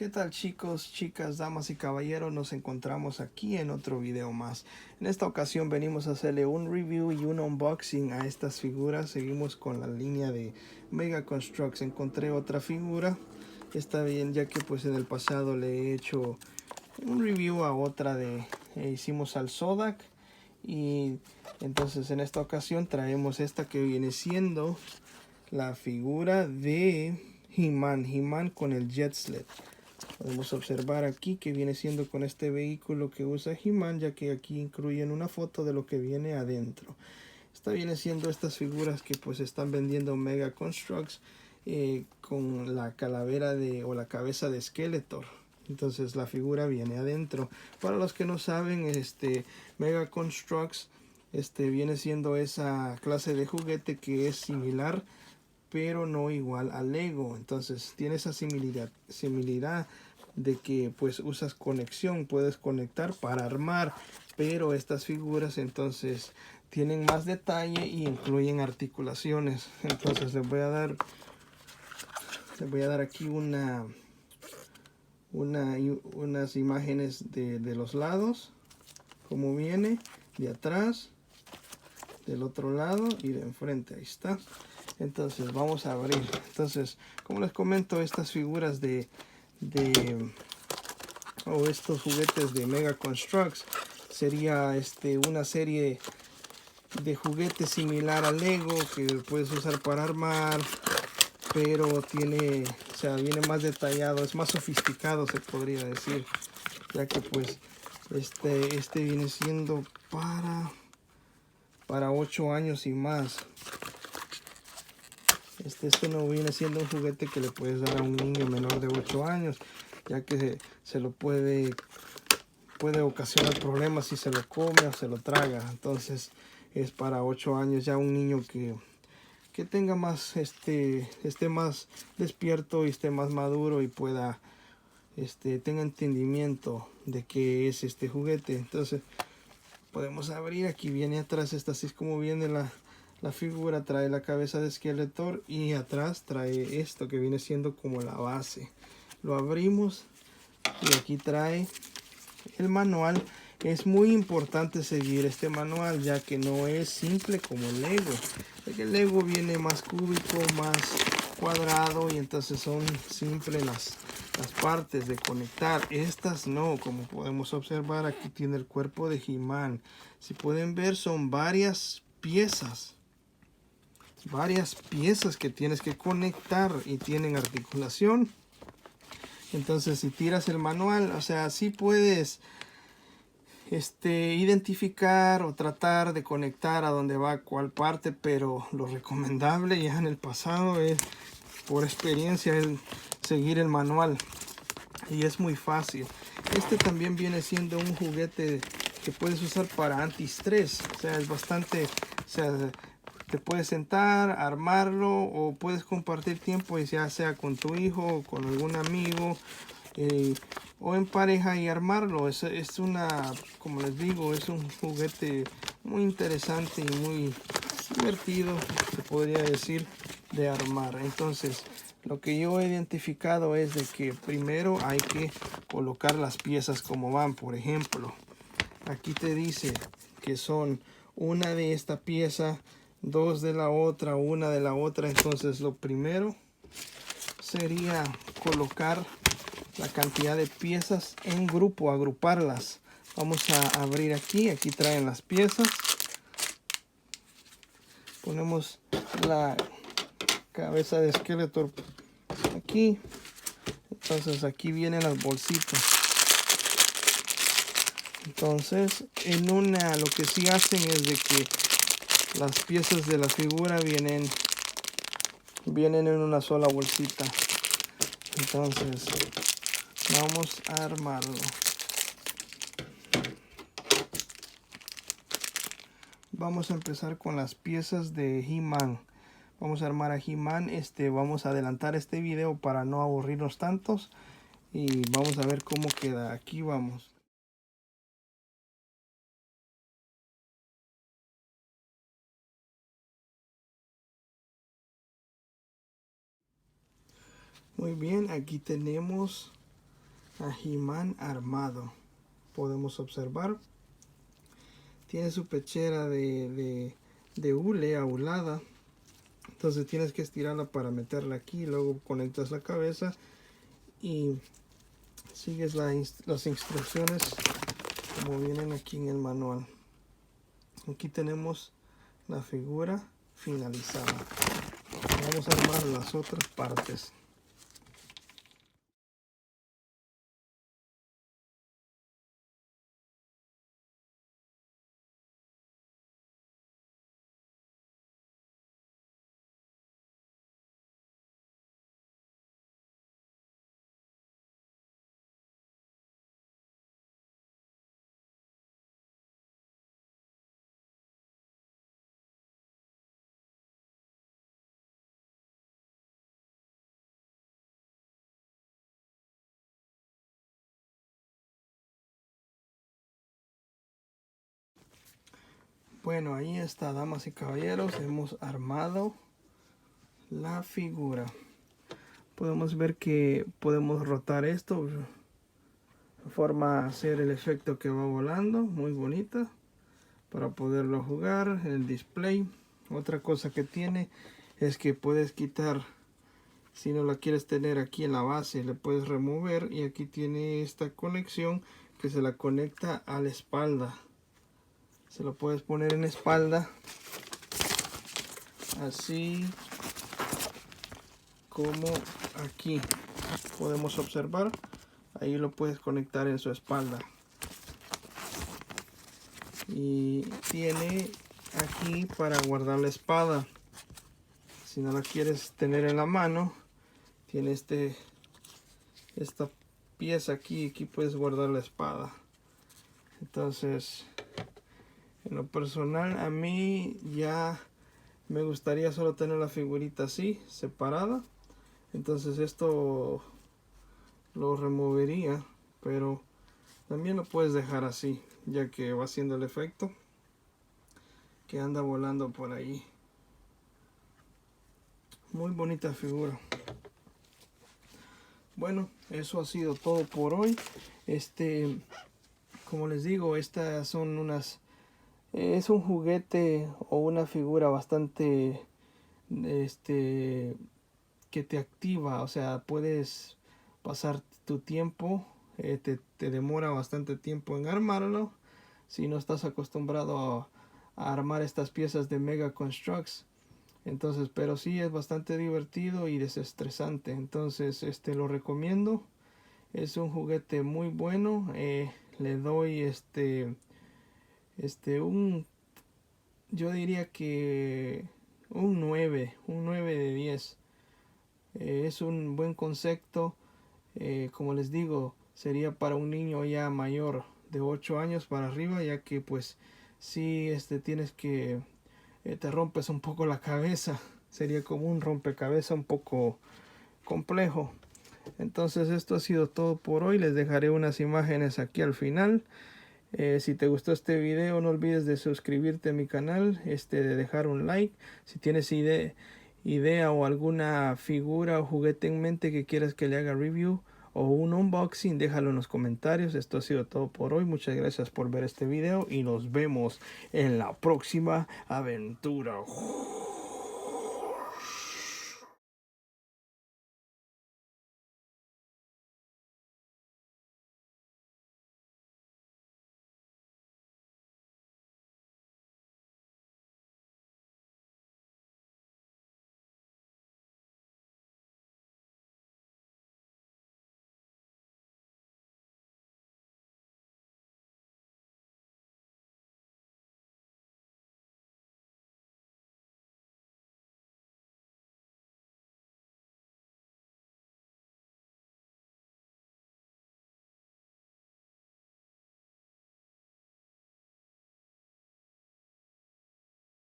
¿Qué tal chicos, chicas, damas y caballeros? Nos encontramos aquí en otro video más. En esta ocasión venimos a hacerle un review y un unboxing a estas figuras. Seguimos con la línea de Mega Construx. Encontré otra figura. Está bien, ya que pues en el pasado le he hecho un review a otra de... hicimos al Zodak. Y entonces en esta ocasión traemos esta que viene siendo la figura de He-Man. He-Man con el Jet Sled. Podemos observar aquí que viene siendo con este vehículo que usa He-Man, ya que aquí incluyen una foto de lo que viene adentro. Esta viene siendo estas figuras que pues están vendiendo Mega Construx con la calavera de o la cabeza de Skeletor. Entonces la figura viene adentro. Para los que no saben, Mega Construx viene siendo esa clase de juguete que es similar pero no igual al Lego. Entonces tiene esa similaridad de que pues usas conexión, puedes conectar para armar, pero estas figuras entonces tienen más detalle y incluyen articulaciones. Entonces les voy a dar aquí unas imágenes de los lados, como viene, de atrás, del otro lado y de enfrente. Ahí está. Entonces vamos a abrir. Entonces, como les comento, estas figuras o estos juguetes de Mega Construx sería una serie de juguetes similar al Lego que puedes usar para armar, pero tiene, o sea, viene más detallado, es más sofisticado, se podría decir, ya que pues viene siendo para 8 años y más. Esto no viene siendo un juguete que le puedes dar a un niño menor de 8 años, ya que se lo puede ocasionar problemas si se lo come o se lo traga. Entonces es para 8 años, ya un niño que tenga más, esté más despierto y esté más maduro y pueda, tenga entendimiento de qué es este juguete. Entonces podemos abrir. Aquí viene atrás, esta así es como viene la figura. Trae la cabeza de Skeletor y atrás trae esto que viene siendo como la base. Lo abrimos y aquí trae el manual. Es muy importante seguir este manual, ya que no es simple como el Lego. El Lego viene más cúbico, más cuadrado, y entonces son simples las partes de conectar. Estas no, como podemos observar, aquí tiene el cuerpo de He-Man. Si pueden ver, son varias piezas que tienes que conectar y tienen articulación. Entonces si tiras el manual, o sea, sí puedes identificar o tratar de conectar a dónde va cuál parte, pero lo recomendable ya en el pasado es, por experiencia, es seguir el manual, y es muy fácil. También viene siendo un juguete que puedes usar para antiestrés, o sea, es bastante, o sea, te puedes sentar, armarlo, o puedes compartir tiempo, ya sea con tu hijo o con algún amigo, o en pareja, y armarlo. Es como les digo, es un juguete muy interesante y muy divertido, se podría decir, de armar. Entonces lo que yo he identificado es de que primero hay que colocar las piezas como van. Por ejemplo, aquí te dice que son una de esta pieza, dos de la otra, una de la otra. Entonces lo primero sería colocar la cantidad de piezas en grupo, agruparlas. Vamos a abrir aquí. Aquí traen las piezas. Ponemos la cabeza de Skeletor aquí. Entonces aquí vienen las bolsitas. Entonces lo que sí hacen es de que las piezas de la figura vienen en una sola bolsita. Entonces vamos a armarlo. Vamos a empezar con las piezas de He-Man. Vamos a armar a He-Man. Vamos a adelantar este video para no aburrirnos tantos, y vamos a ver cómo queda. Aquí vamos. Muy bien, aquí tenemos a He-Man armado. Podemos observar. Tiene su pechera de hule ahulada. Entonces tienes que estirarla para meterla aquí. Luego conectas la cabeza y sigues las instrucciones como vienen aquí en el manual. Aquí tenemos la figura finalizada. Vamos a armar las otras partes. Bueno, ahí está, damas y caballeros, hemos armado la figura. Podemos ver que podemos rotar esto de forma a hacer el efecto que va volando, muy bonita, para poderlo jugar en el display. Otra cosa que tiene es que puedes quitar, si no la quieres tener aquí en la base, le puedes remover, y aquí tiene esta conexión que se la conecta a la espalda. Se lo puedes poner en la espalda, así como aquí podemos observar. Ahí lo puedes conectar en su espalda. Y tiene aquí para guardar la espada. Si no la quieres tener en la mano, tiene esta pieza aquí. Aquí puedes guardar la espada. Entonces, en lo personal, a mí ya me gustaría solo tener la figurita así, separada. Entonces esto lo removería, pero también lo puedes dejar así, ya que va haciendo el efecto que anda volando por ahí. Muy bonita figura. Bueno, eso ha sido todo por hoy. Como les digo, estas son unas... es un juguete o una figura bastante... que te activa, o sea, puedes pasar tu tiempo, te demora bastante tiempo en armarlo si no estás acostumbrado a armar estas piezas de Mega Construx. Entonces, pero sí es bastante divertido y desestresante. Entonces, lo recomiendo. Es un juguete muy bueno. Le doy yo diría que un 9 de 10. Es un buen concepto. Como les digo, sería para un niño ya mayor de 8 años para arriba, ya que pues si tienes que te rompes un poco la cabeza, sería como un rompecabezas un poco complejo. Entonces esto ha sido todo por hoy. Les dejaré unas imágenes aquí al final. Si te gustó este video, no olvides de suscribirte a mi canal, de dejar un like. Si tienes idea o alguna figura o juguete en mente que quieras que le haga review o un unboxing, déjalo en los comentarios. Esto ha sido todo por hoy. Muchas gracias por ver este video y nos vemos en la próxima aventura.